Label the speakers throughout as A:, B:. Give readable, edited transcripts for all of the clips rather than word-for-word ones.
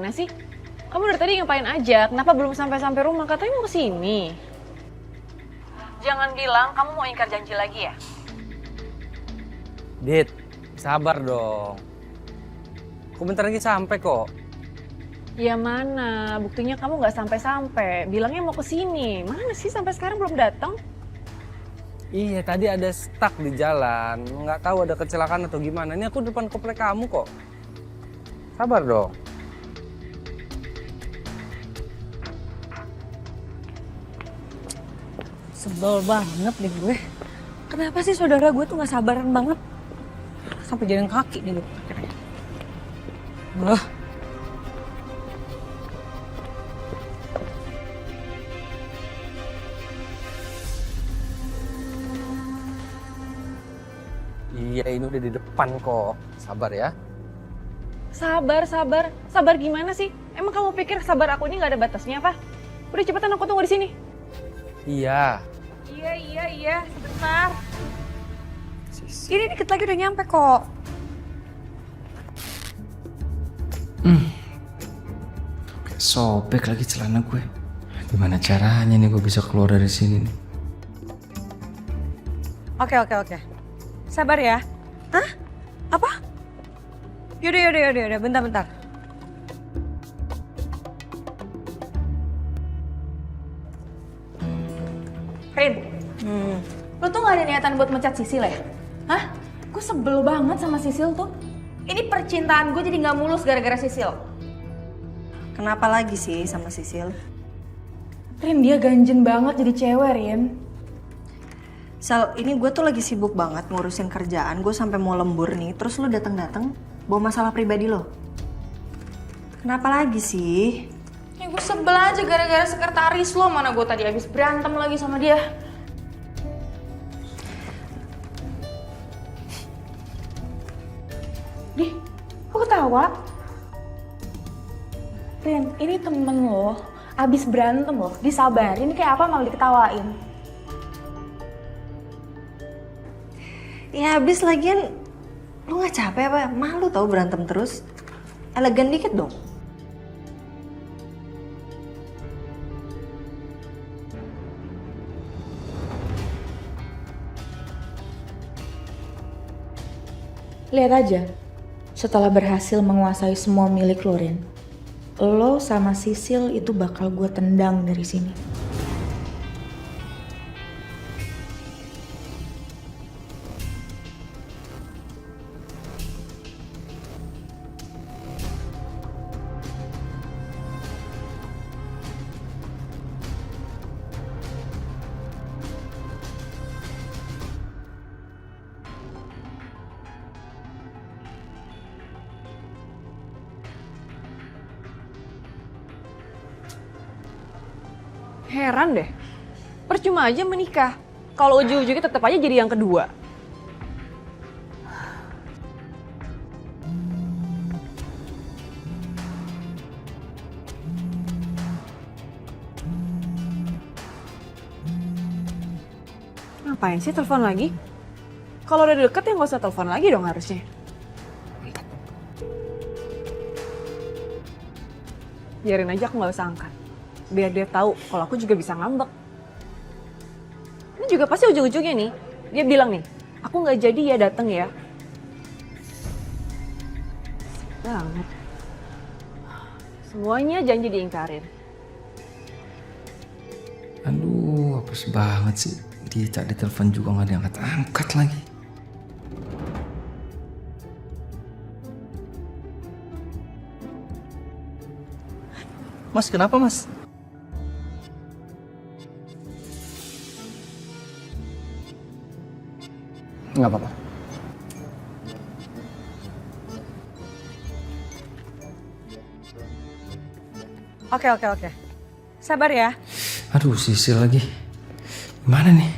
A: gimana sih? Kamu dari tadi ngapain aja? Kenapa belum sampai rumah? Katanya mau kesini. Jangan bilang kamu mau ingkar janji lagi ya?
B: Dit, sabar dong. Aku bentar lagi sampai kok.
A: Ya mana? Buktinya kamu nggak sampai-sampai. Bilangnya mau kesini. Mana sih sampai sekarang belum datang?
B: Iya, tadi ada stuck di jalan. Nggak tahu ada kecelakaan atau gimana. Ini aku depan komplek kamu kok. Sabar dong.
C: Sebel banget deh gue. Kenapa sih saudara gue tuh gak sabaran banget? Sampai jalan kaki deh gue. Wah.
B: Iya, ini udah di depan kok. Sabar ya.
A: Sabar. Sabar gimana sih? Emang kamu pikir sabar aku ini nggak ada batasnya apa? Udah cepetan aku tunggu di sini.
B: Iya.
C: Iya. Sebentar.
B: Sis.
C: Ini dikit lagi udah nyampe kok.
D: Kayak sobek lagi celana gue. Gimana caranya nih gue bisa keluar dari sini nih?
C: Oke. Sabar ya. Hah? Apa? Yaudah. Bentar.
E: Rin, lo tuh gak ada niatan buat mecat Sisil ya? Hah? Gue sebel banget sama Sisil tuh. Ini percintaan gue jadi gak mulus gara-gara Sisil.
C: Kenapa lagi sih sama Sisil?
E: Rin, dia ganjen banget jadi cewek, Rin.
C: Sal, ini gue tuh lagi sibuk banget ngurusin kerjaan. Gue sampai mau lembur nih. Terus lo datang bawa masalah pribadi lo. Kenapa lagi sih?
E: Ya gue sebel aja gara-gara sekretaris lo. Mana gue tadi habis berantem lagi sama dia. Dih, kok ketawa? Rin, ini temen lo abis berantem lo, disabarin kayak apa malah diketawain.
C: Ya habis lagian lu gak capek apa? Malu tau berantem terus. Elegan dikit dong.
E: Lihat aja, setelah berhasil menguasai semua milik lo, Rin, lo sama Sisil itu bakal gue tendang dari sini.
A: Heran deh. Percuma aja menikah. Kalau ujung-ujungnya tetap aja jadi yang kedua. Ngapain sih telepon lagi? Kalau udah deket ya nggak usah telepon lagi dong harusnya. Biarin aja aku nggak usah angkat. Biar dia tahu kalau aku juga bisa ngambek. Ini juga pasti ujung-ujungnya nih, dia bilang nih, aku nggak jadi ya dateng ya. Banget. Semuanya janji diingkarin.
D: Aduh, apes banget sih. Dia tak ditelepon juga nggak diangkat-angkat lagi.
F: Mas, kenapa mas?
B: Nggak apa-apa.
C: Oke. Sabar ya.
D: Aduh, Sisil lagi. Gimana nih?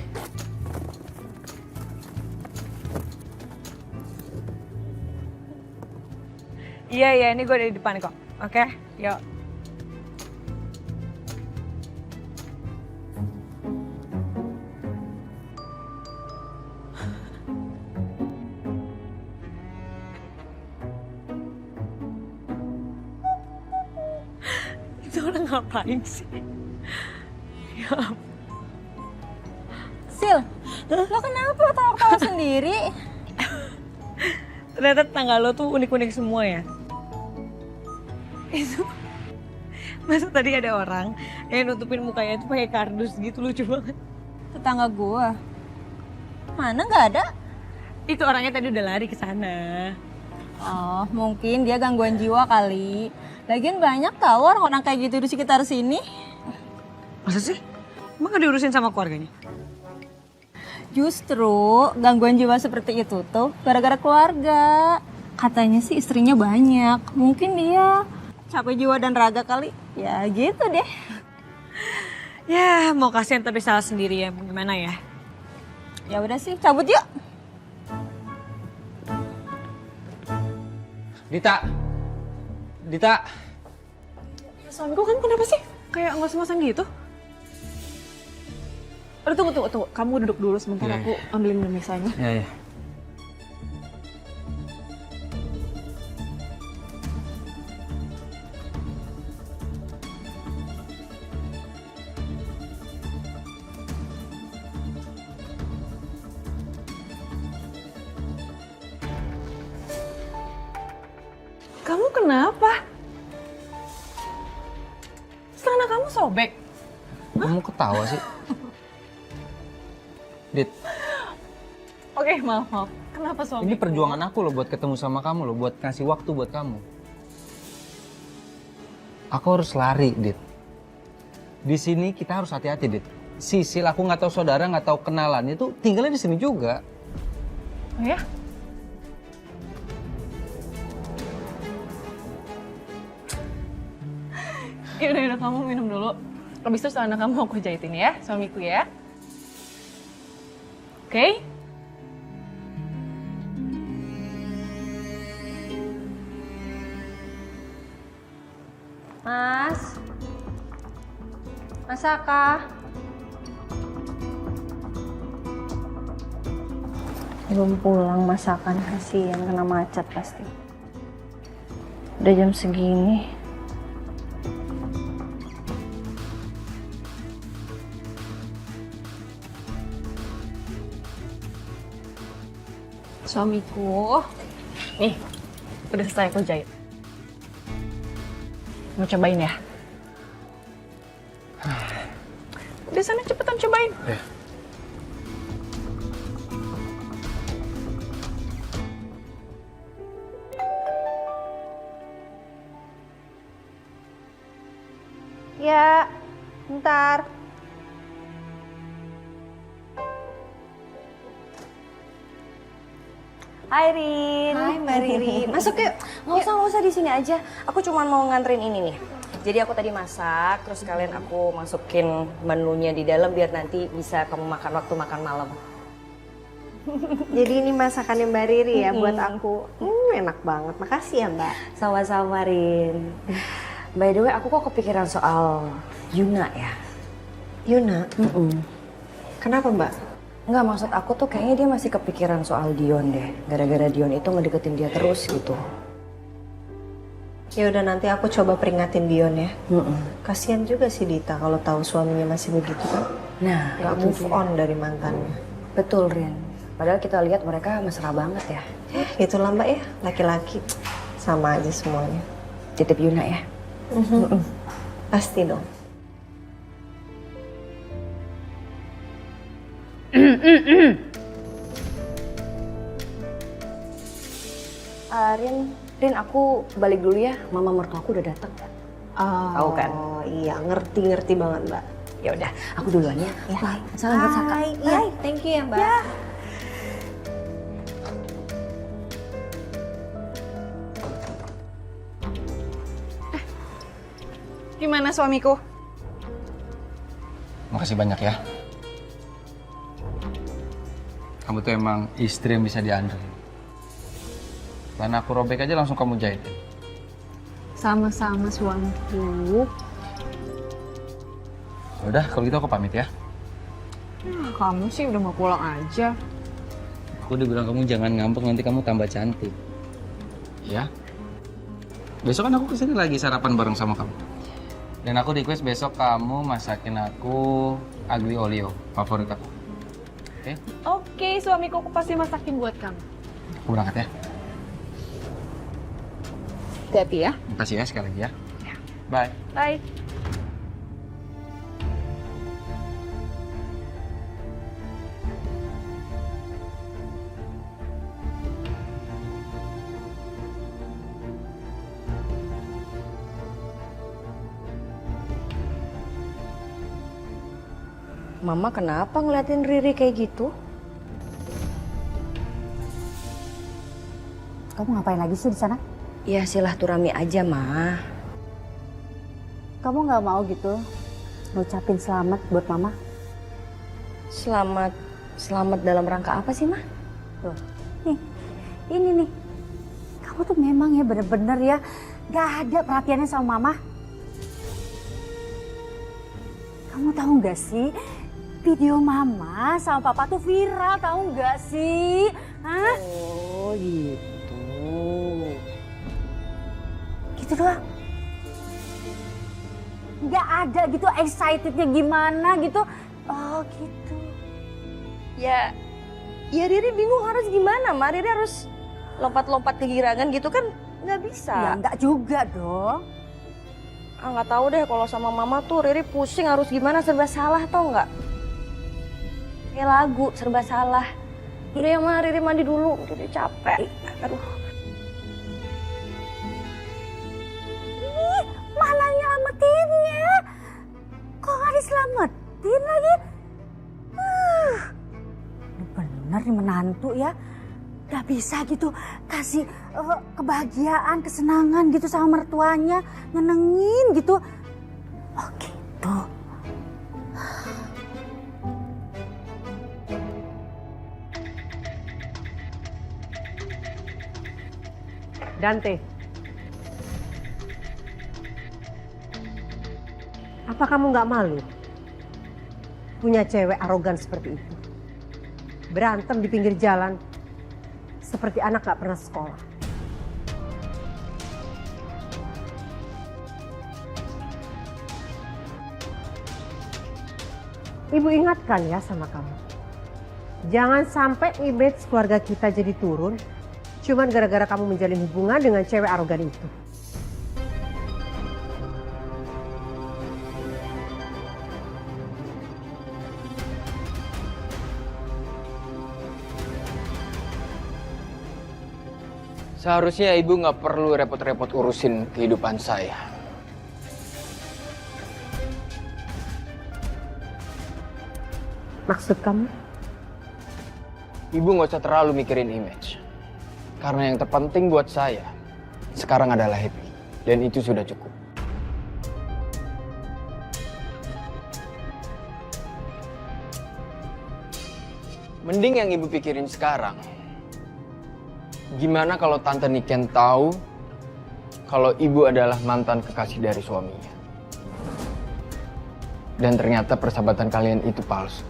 C: Iya, ini gue ada di depan kok. Oke, yuk.
G: ngapain sih?
C: Sil, lo kenapa tawa-tawa sendiri?
G: Ternyata tetangga lo tuh unik-unik semua ya? Itu masa tadi ada orang yang nutupin mukanya tuh pakai kardus gitu, lucu banget.
C: Tetangga gua. Mana nggak ada?
G: Itu orangnya tadi udah lari ke sana.
C: Oh, mungkin dia gangguan jiwa kali. Lagian banyak tau orang-orang kayak gitu di sekitar sini.
G: Masa sih? Emang gak diurusin sama keluarganya?
C: Justru gangguan jiwa seperti itu tuh gara-gara keluarga. Katanya sih istrinya banyak. Mungkin dia capek jiwa dan raga kali. Ya gitu deh.
G: Ya mau kasihan tapi salah sendiri ya, gimana ya?
C: Ya udah sih, cabut yuk.
B: Dita. Dita.
A: Suamiku kan kenapa sih? Kayak ngos-ngosan gitu. Aduh, tunggu. Kamu duduk dulu sebentar,
B: Iya,
A: aku ambilin minum misalnya.
B: Ya.
A: Kamu kenapa? Celana kamu sobek.
B: Kamu ketawa sih? Dit,
A: Oke, maaf. Kenapa suami?
B: ini perjuangan aku loh buat ketemu sama kamu loh, buat ngasih waktu buat kamu. Aku harus lari, Dit. Di sini kita harus hati-hati, Dit. Sisil, aku nggak tahu saudara, nggak tahu kenalan, itu tinggalnya di sini juga.
A: Oh ya? Yaudah, kamu minum dulu. Habis itu celana kamu aku jahitin ya, suamiku ya. Oke?
C: Mas. Masakah? Belum pulang masakan, kasihan kena macet pasti. Udah jam segini.
A: Suamiku. Nih, udah selesai aku jahit. Mau cobain ya? Udah sana cepetan cobain.
C: Ya, bentar. Hai Rin.
H: Hai Mbak Riri. Masuk yuk. Nggak usah di sini aja. Aku cuma mau nganterin ini nih. Jadi aku tadi masak, terus kalian aku masukin menunya di dalam biar nanti bisa kamu makan waktu makan malam.
C: Jadi ini masakannya Mbak Riri ya buat aku. Enak banget. Makasih ya Mbak.
H: Sama-sama Rin. By the way, aku kok kepikiran soal Yuna ya.
C: Yuna, kenapa Mbak?
H: Enggak, maksud aku tuh kayaknya dia masih kepikiran soal Dion deh. Gara-gara Dion itu ngedeketin dia terus gitu.
C: Ya udah nanti aku coba peringatin Dion ya. Kasihan juga sih Dita kalau tahu suaminya masih begitu kan.
H: Nah,
C: Gak
H: itu
C: move
H: dia.
C: on dari mantannya.
H: Betul Rin. Padahal kita lihat mereka mesra banget ya.
C: Itulah Mbak ya, laki-laki sama aja semuanya.
H: Titip Yuna ya.
C: Pasti dong.
H: Rin, aku balik dulu ya. Mama mertua aku udah datang. Tahu kan?
C: Oh iya, ngerti banget Mbak.
H: Ya udah, aku duluan ya. Bye. Salam buat Saka.
C: Iya, thank you ya Mbak.
A: Gimana suamiku?
B: Makasih banyak ya. Kamu tuh emang istri yang bisa diandalkan. Karena aku robek aja langsung kamu jahitin.
A: Sama-sama suamiku.
B: Udah, kalau gitu aku pamit ya.
A: Kamu sih udah mau pulang aja.
B: Aku udah bilang kamu jangan ngambek, nanti kamu tambah cantik. Ya? Besok kan aku kesini lagi sarapan bareng sama kamu. Dan aku request besok kamu masakin aku aglio olio favorit aku. Oke?
A: Oke, suamiku aku pasti masakin buat kamu.
B: Aku berangkat ya.
A: Hati-hati ya.
B: Makasih ya sekali lagi ya. Bye.
A: Bye.
H: Mama kenapa ngeliatin Riri kayak gitu?
I: Kamu ngapain lagi sih di sana?
H: Ya silaturahmi aja, Ma.
I: Kamu nggak mau gitu ngucapin selamat buat mama?
H: Selamat dalam rangka apa sih, Ma?
I: Tuh, ini nih. Kamu tuh memang ya bener-bener ya nggak ada perhatiannya sama mama. Kamu tahu nggak sih video mama sama papa tuh viral, tahu nggak sih? Hah?
H: Oh gitu.
I: Gitu doang. Nggak ada gitu excitednya gimana gitu. Oh gitu.
H: Ya Riri bingung harus gimana, Ma. Riri harus lompat-lompat kegirangan gitu kan nggak bisa.
I: Ya nggak juga dong.
H: Nggak tahu deh kalau sama Mama tuh Riri pusing harus gimana, serba salah tau nggak? Kayak lagu serba salah. Udah ya, Ma, Riri mandi dulu, Riri capek. Aduh.
I: Mana nyelamatinnya? Kok nggak diselamatin lagi? Bener nih menantu ya. Gak bisa gitu kasih kebahagiaan, kesenangan gitu sama mertuanya. Nyenengin gitu. Oh gitu.
G: Dante. Apa kamu nggak malu punya cewek arogan seperti itu? Berantem di pinggir jalan seperti anak nggak pernah sekolah. Ibu ingatkan ya sama kamu. Jangan sampai image keluarga kita jadi turun cuman gara-gara kamu menjalin hubungan dengan cewek arogan itu.
J: Seharusnya ibu nggak perlu repot-repot urusin kehidupan saya.
G: Maksud kamu?
J: Ibu nggak usah terlalu mikirin image. Karena yang terpenting buat saya sekarang adalah happy. Dan itu sudah cukup. Mending yang ibu pikirin sekarang, gimana kalau Tante Niken tahu kalau ibu adalah mantan kekasih dari suaminya? Dan ternyata persahabatan kalian itu palsu.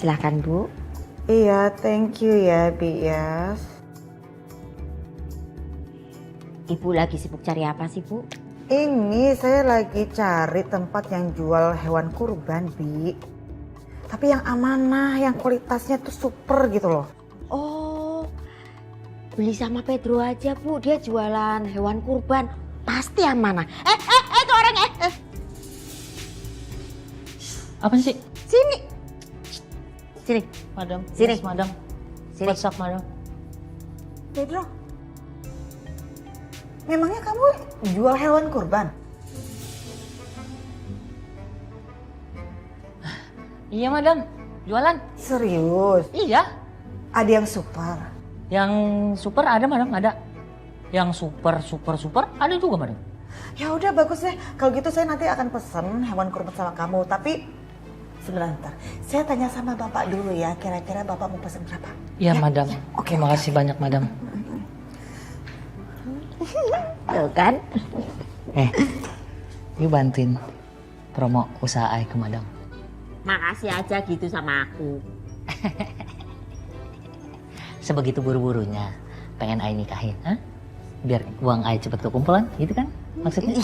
I: Silakan Bu.
K: Iya, thank you ya, Bi ya.
I: Ibu lagi sibuk cari apa sih Bu?
K: Ini saya lagi cari tempat yang jual hewan kurban, Bi. Tapi yang amanah, yang kualitasnya tuh super gitu loh.
I: Oh, beli sama Pedro aja Bu, dia jualan hewan kurban, pasti amanah. Itu orangnya.
L: Apa sih?
I: Sini. Sini.
L: Madam.
I: Sini.
L: Yes, madam.
I: Sini.
L: What's up, madam?
K: Pedro, memangnya kamu jual hewan kurban?
L: Iya, madam. Jualan.
K: Serius?
L: Iya.
K: Ada yang super?
L: Yang super ada madam, ada. Yang super ada juga madam.
K: Ya udah bagus deh. Kalau gitu saya nanti akan pesen hewan kurban sama kamu. Tapi sebentar, saya tanya sama bapak dulu ya. Kira-kira bapak mau pesen berapa?
L: Iya madam. Oke, makasih banyak madam.
I: Tuh kan?
L: You bantuin promo usaha Ai ke madam.
I: Makasih aja gitu sama aku.
L: Sebegitu buru-burunya pengen Ai nikahin, ha? Biar uang Ai cepet kekumpulan, gitu kan maksudnya?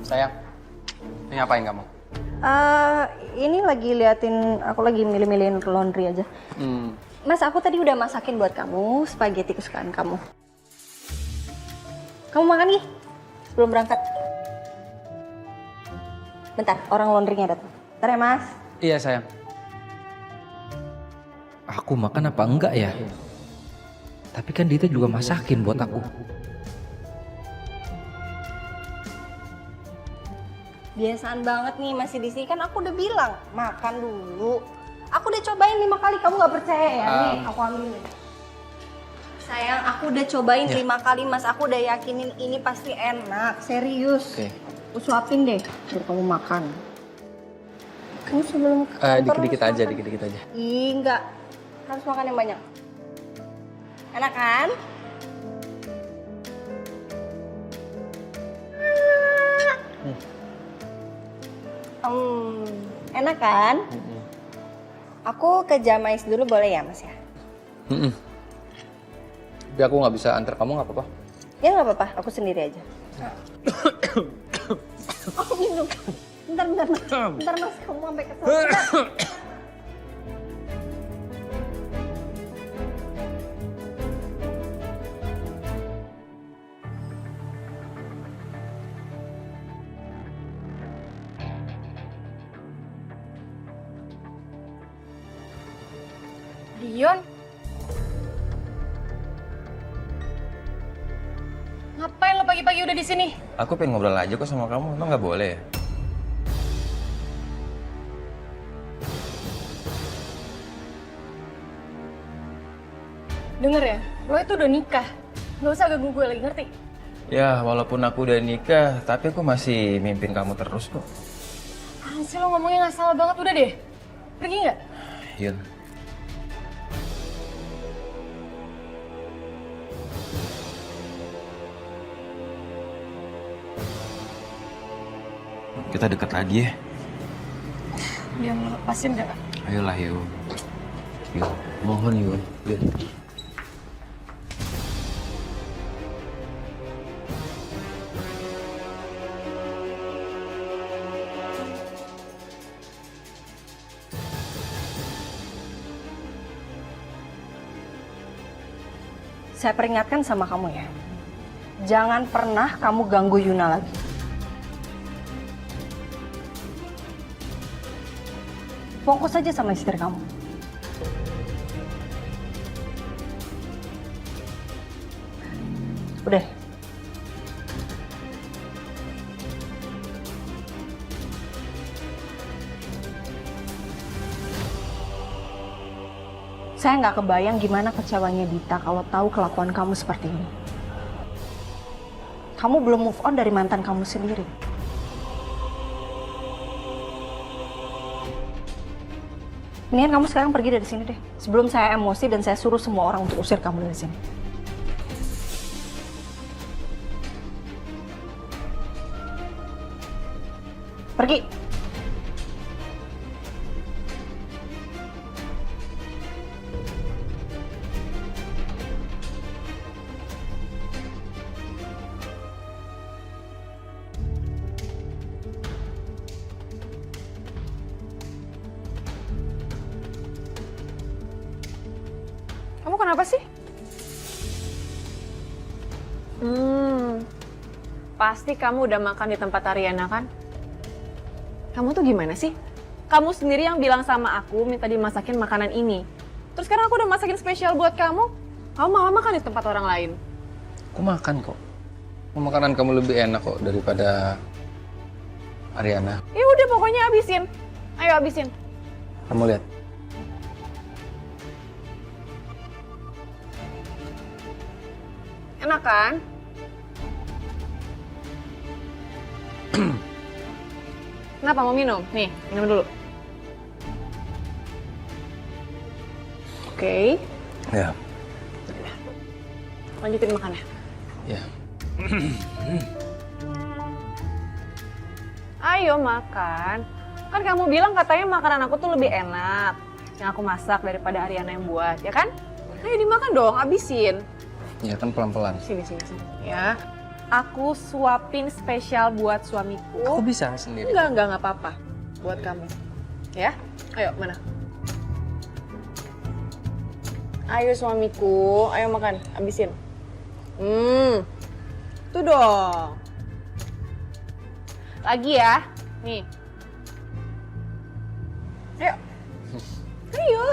B: Sayang, ini ngapain kamu?
C: Ini lagi liatin, aku lagi milih-milihin laundry aja. Mas, aku tadi udah masakin buat kamu spaghetti kesukaan kamu. Kamu makan nih sebelum berangkat. Bentar, orang laundrynya datang. Bentar ya, Mas.
B: Iya sayang.
D: Aku makan apa enggak ya? Tapi kan Dita juga masakin buat aku.
C: Biasaan banget nih masih di sini, kan aku udah bilang makan dulu. Aku udah cobain 5 kali, kamu nggak percaya ya? Nih, aku ambilin. Sayang, aku udah cobain 5 kali, Mas. Aku udah yakinin ini pasti enak, serius.
B: Oke.
C: Aku suapin deh, biar kamu makan. Kamu sebelum ke kantor
B: Dikit-dikit
C: harus
B: aja,
C: makan.
B: dikit-dikit aja.
C: Ih, enggak. Harus makan yang banyak. Enak kan? Enak kan? Aku ke Jamais dulu boleh ya, Mas ya?
B: Tapi aku nggak bisa antar kamu, nggak apa-apa?
C: Ya nggak apa-apa, aku sendiri aja. Oh minum. Bentar, Mas, kamu sampai kesel.
E: Dion? Ngapain lo pagi-pagi udah di sini?
D: Aku pengen ngobrol aja kok sama kamu, emang nggak boleh ya?
E: Denger ya, lo itu udah nikah. Gak usah ganggu gue lagi, ngerti?
D: Ya, walaupun aku udah nikah, tapi aku masih mimpin kamu terus kok.
E: Sih lo ngomongnya gak salah banget, udah deh. Pergi gak?
D: Yun. Kita deket lagi ya.
E: Dia ngelepasin gak?
D: Ayolah Yun. Yun, mohon Yun. Yun.
C: Saya peringatkan sama kamu ya. Jangan pernah kamu ganggu Yuna lagi. Fokus aja sama istri kamu. Udah. Saya nggak kebayang gimana kecewanya Dita kalau tahu kelakuan kamu seperti ini. Kamu belum move on dari mantan kamu sendiri. Mendingan kamu sekarang pergi dari sini deh. Sebelum saya emosi dan saya suruh semua orang untuk usir kamu dari sini. Pergi.
E: Kamu kenapa sih?
A: Pasti kamu udah makan di tempat Ariana kan? Kamu tuh gimana sih? Kamu sendiri yang bilang sama aku minta dimasakin makanan ini. Terus sekarang aku udah masakin spesial buat kamu, kamu malah makan di tempat orang lain.
D: Aku makan kok.
B: Makanan kamu lebih enak kok daripada Ariana.
A: Ya udah pokoknya habisin. Ayo habisin.
B: Kamu lihat.
A: Enak kan? Kenapa mau minum? Nih, minum dulu. Oke,
B: Ya.
A: lanjutin makannya.
B: Ya.
A: Ayo makan. Kan kamu bilang katanya makanan aku tuh lebih enak yang aku masak daripada Ariana yang buat, ya kan? Ayo dimakan dong, habisin.
B: Ya kan pelan-pelan.
A: Sini. Ya. Aku suapin spesial buat suamiku.
B: Aku bisa sendiri.
A: Enggak apa-apa. Buat kamu. Ya? Ayo, mana? Ayo suamiku, ayo makan, habisin. Tuh dong. Lagi ya. Nih. Ayo.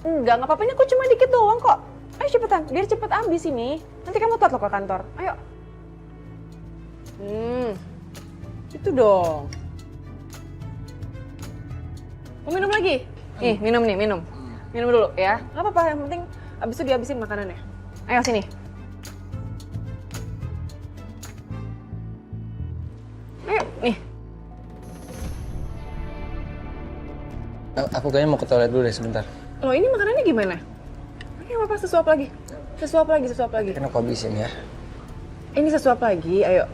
A: Enggak apa-apa, ini aku cuma dikit doang kok. Ayo cepetan, biar cepet habis ini. Nanti kamu telat lo ke kantor. Ayo. Itu dong. Mau minum lagi? Nih, minum. Minum dulu ya. Gak apa-apa, yang penting abis itu dihabisin makanannya. Ayo sini. Ayo, nih.
B: Aku kayaknya mau ke toilet dulu deh sebentar.
A: Loh, ini makanannya gimana? Oke, gak apa-apa, sesuap lagi. Sesuap lagi.
B: Kan aku habisin ya.
A: Ini sesuap lagi, ayo.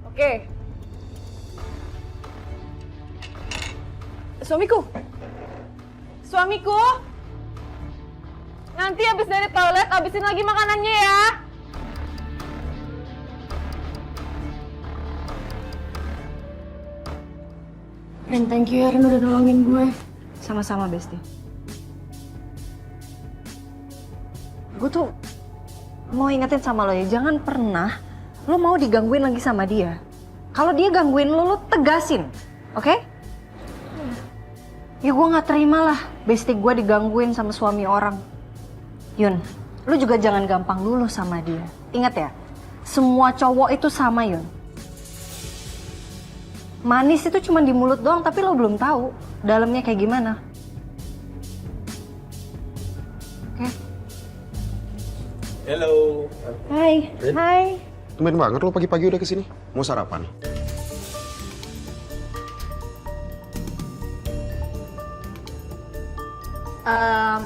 A: Oke. Suamiku. Nanti habis dari toilet, habisin lagi makanannya ya.
H: Ren, thank you ya Ren udah nolongin gue. Sama-sama, Besti. Gue tuh mau ingetin sama lo ya, jangan pernah lo mau digangguin lagi sama dia. Kalau dia gangguin lo tegasin, oke? Ya gue gak terima lah, Besti gue digangguin sama suami orang. Yun, lo juga jangan gampang dulu sama dia. Ingat ya, semua cowok itu sama Yun. Manis itu cuma di mulut doang, tapi lo belum tahu dalamnya kayak gimana. Oke?
M: Halo.
H: Hai.
M: Rin?
H: Hai.
M: Tumben banget lo pagi-pagi udah kesini. Mau sarapan?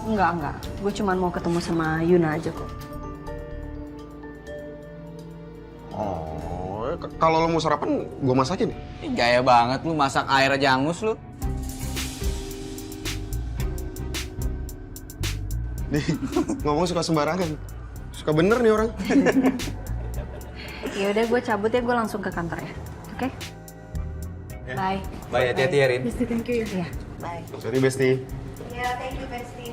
H: Enggak. Gue cuma mau ketemu sama Yuna aja kok.
M: Oh, kalau lo mau sarapan, gue masakin.
J: Gaya banget lu, masak air aja angus lu.
M: Nih, ngomong suka sembarangan. Suka bener nih orang.
H: Ya udah gue cabut ya, gue langsung ke kantor ya. Oke? Bye.
J: Bye, hati-hati ya, Rin.
H: Besti, thank you ya. Iya, bye.
M: Sorry, Besti.
H: Iya, thank you, Besti.